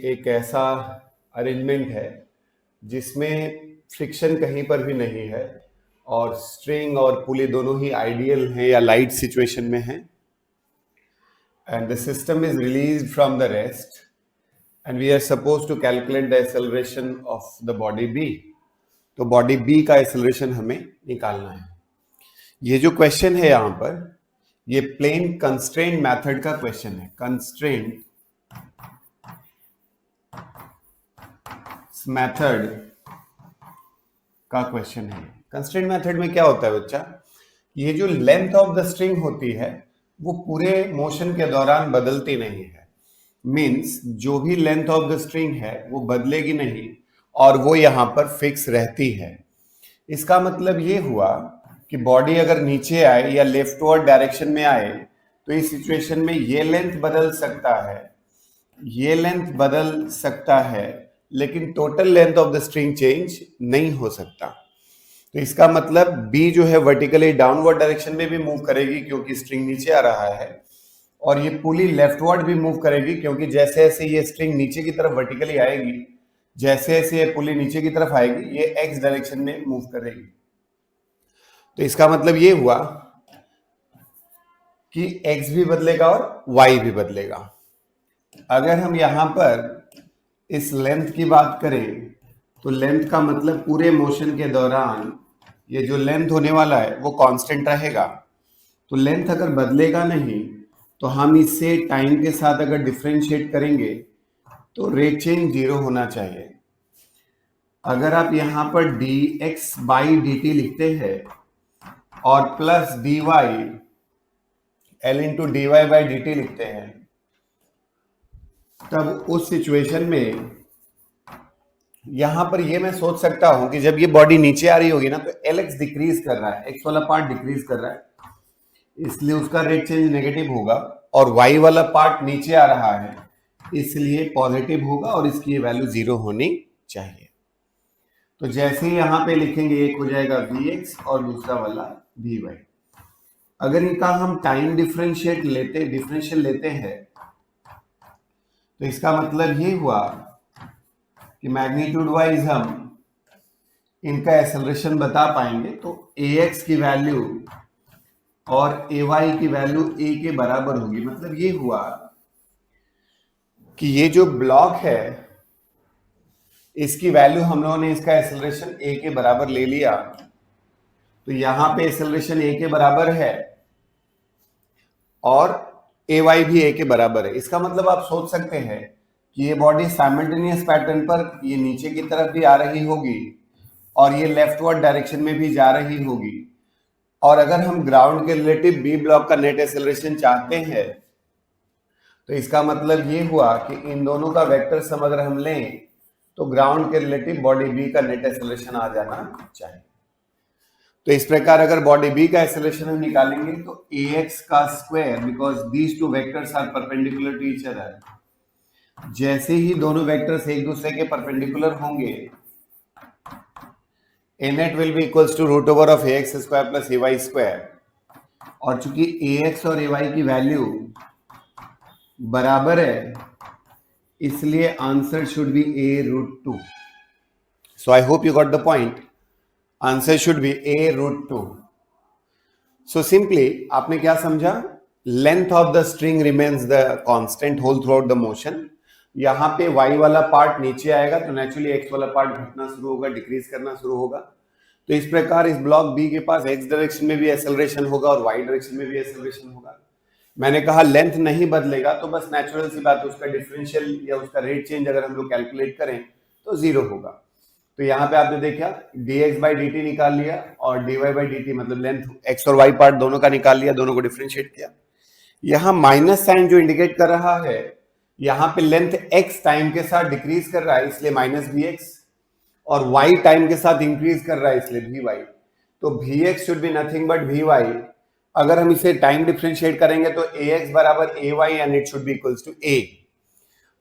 एक ऐसा अरेंजमेंट है जिसमें फ्रिक्शन कहीं पर भी नहीं है और स्ट्रिंग और पुली दोनों ही आइडियल हैं या लाइट सिचुएशन में हैं, and the system is released from the rest and we are supposed to calculate the acceleration of the body B. तो बॉडी B का एक्सेलरेशन हमें निकालना है। ये जो क्वेश्चन है यहां पर, ये प्लेन कंस्ट्रेंट मेथड का क्वेश्चन है। कंस्ट्रेंट मेथड का क्वेश्चन है। कंस्ट्रेंट मेथड में क्या होता है बच्चा, ये जो लेंथ ऑफ द स्ट्रिंग होती है वो पूरे मोशन के दौरान बदलती नहीं है। मींस जो भी लेंथ ऑफ द स्ट्रिंग है वो बदलेगी नहीं और वो यहां पर फिक्स रहती है। इसका मतलब ये हुआ कि बॉडी अगर नीचे आए या लेफ्टवर्ड डायरेक्शन में आए तो इस सिचुएशन में ये लेंथ बदल सकता है, ये लेंथ बदल सकता है, लेकिन total length of the string change नहीं हो सकता। तो इसका मतलब बी जो है वर्टिकली डाउनवर्ड डायरेक्शन में भी मूव करेगी क्योंकि स्ट्रिंग नीचे आ रहा है, और ये पुली लेफ्टवर्ड भी मूव करेगी क्योंकि जैसे जैसे ये स्ट्रिंग नीचे की तरफ वर्टिकली आएगी, जैसे जैसे ये पुली नीचे की तरफ आएगी, ये एक्स डायरेक्शन में मूव करेगी। तो इसका मतलब ये हुआ कि एक्स भी बदलेगा और वाई भी बदलेगा। अगर हम यहां पर इस लेंथ की बात करें तो लेंथ का मतलब पूरे मोशन के दौरान ये जो लेंथ होने वाला है वो कांस्टेंट रहेगा। तो लेंथ अगर बदलेगा नहीं तो हम इससे टाइम के साथ अगर डिफरेंशिएट करेंगे तो रेट चेंज 0 होना चाहिए। अगर आप यहां पर dx बाई dt लिखते हैं और plus dy l into dy by dt लिखते हैं, तब उस सिचुएशन में यहां पर ये मैं सोच सकता हूं कि जब ये बॉडी नीचे आ रही होगी ना तो lx डिक्रीज कर रहा है, x वाला पार्ट डिक्रीज कर रहा है, इसलिए उसका रेट चेंज नेगेटिव होगा, और y वाला पार्ट नीचे आ रहा है इसलिए पॉजिटिव होगा और इसकी वैल्यू 0 होनी चाहिए। तो जैसे ही यहां पे लिखेंगे एक हो जाएगा vx और दूसरा वाला vy। अगर इनका हम टाइम डिफरेंशियल लेते हैं तो इसका मतलब ये हुआ कि मैग्नीट्यूड वाइज हम इनका एक्सेलरेशन बता पाएंगे। तो ax की वैल्यू और ay की वैल्यू a के बराबर होगी। मतलब ये हुआ कि ये जो ब्लॉक है इसकी वैल्यू हम लोगों ने इसका एक्सेलरेशन a के बराबर ले लिया, तो यहां पे एक्सेलरेशन a के बराबर है और ay भी a के बराबर है। इसका मतलब आप सोच सकते हैं कि ये बॉडी साइमल्टेनियस पैटर्न पर ये नीचे की तरफ भी आ रही होगी और ये लेफ्टवर्ड डायरेक्शन में भी जा रही होगी। और अगर हम ग्राउंड के रिलेटिव बी ब्लॉक का नेट एक्सेलरेशन चाहते हैं तो इसका मतलब ये हुआ कि इन दोनों का वेक्टर सम अगर हम लें तो ग्राउंड के रिलेटिव बॉडी बी का नेट एक्सेलरेशन आ जाना चाहिए। तो इस प्रकार अगर बॉडी बी का एक्सेलरेशन हम निकालेंगे तो ax का square, because these two vectors are perpendicular to each other, जैसे ही दोनों वेक्टर्स एक दूसरे के परपेंडिकुलर होंगे a net will be equals to root over of ax square plus ay square, और चूंकि ax और ay की वैल्यू बराबर है इसलिए answer should be a root 2। So I hope you got the point. Answer should be a root 2। So simply आपने क्या समझा, length of the string remains the constant whole throughout the motion. यहां पे y वाला part नीचे आएगा तो naturally x वाला पार्ट घटना शुरू होगा, डिक्रीज करना शुरू होगा। तो इस प्रकार इस ब्लॉक B के पास x डायरेक्शन में भी एक्सेलरेशन होगा और y डायरेक्शन में भी एक्सेलरेशन होगा। मैंने कहा लेंथ नहीं बदलेगा तो बस नेचुरल सी बात है, उसका डिफरेंशियल या उसका रेट चेंज अगर हम लोग कैलकुलेट करें तो 0 होगा। तो यहाँ पे आपने देखा dx बाई dt निकाल लिया और dy बाई dt मतलब लेंथ x और y पार्ट दोनों का निकाल लिया, दोनों को डिफरेंशिएट किया। यहाँ माइनस साइन जो इंडिकेट कर रहा है, यहाँ पे लेंथ x टाइम के साथ डिक्रीज कर रहा है इसलिए माइनस vx, और y टाइम के साथ इंक्रीज कर रहा है इसलिए vy। तो vx should be nothing but vy। अगर हम इसे टाइम डिफरेंशिएट करेंगे तो ax बराबर ay and it should be equals to a।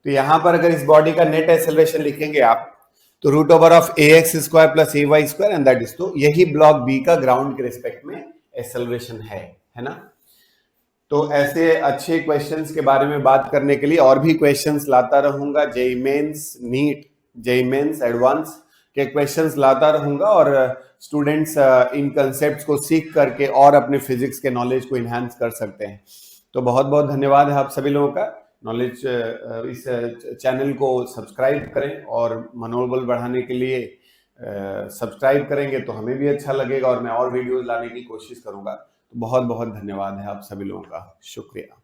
तो यहां पर अगर इस बॉडी का नेट एक्सेलरेशन लिखेंगे आप तो root over of ax square plus ay square and that is, तो यही ब्लॉक B का ग्राउंड के रिस्पेक्ट में एक्सेलरेशन है ना। तो ऐसे अच्छे क्वेश्चंस के बारे में बात करने के लिए और भी क्वेश्चंस लाता रहूंगा। JEE mains, NEET, JEE mains advance के क्वेश्चंस लाता रहूंगा और स्टूडेंट्स इन कंसेप्ट्स को सीख करके और अपने फिजिक्स के नॉलेज को इन्हांस कर सकते हैं। तो बहुत बहुत धन्यवाद है आप सभी लोगों का। नॉलेज इस चैनल को सब्सक्राइब करें और मनोबल बढ़ाने के लिए सब्सक्राइब करेंगे तो हमें भी अच्छा लगेगा और मैं और वीडियोस लाने की कोशिश करूंगा। तो बहुत बहुत धन्यवाद है आप सभी लोगों का, शुक्रिया।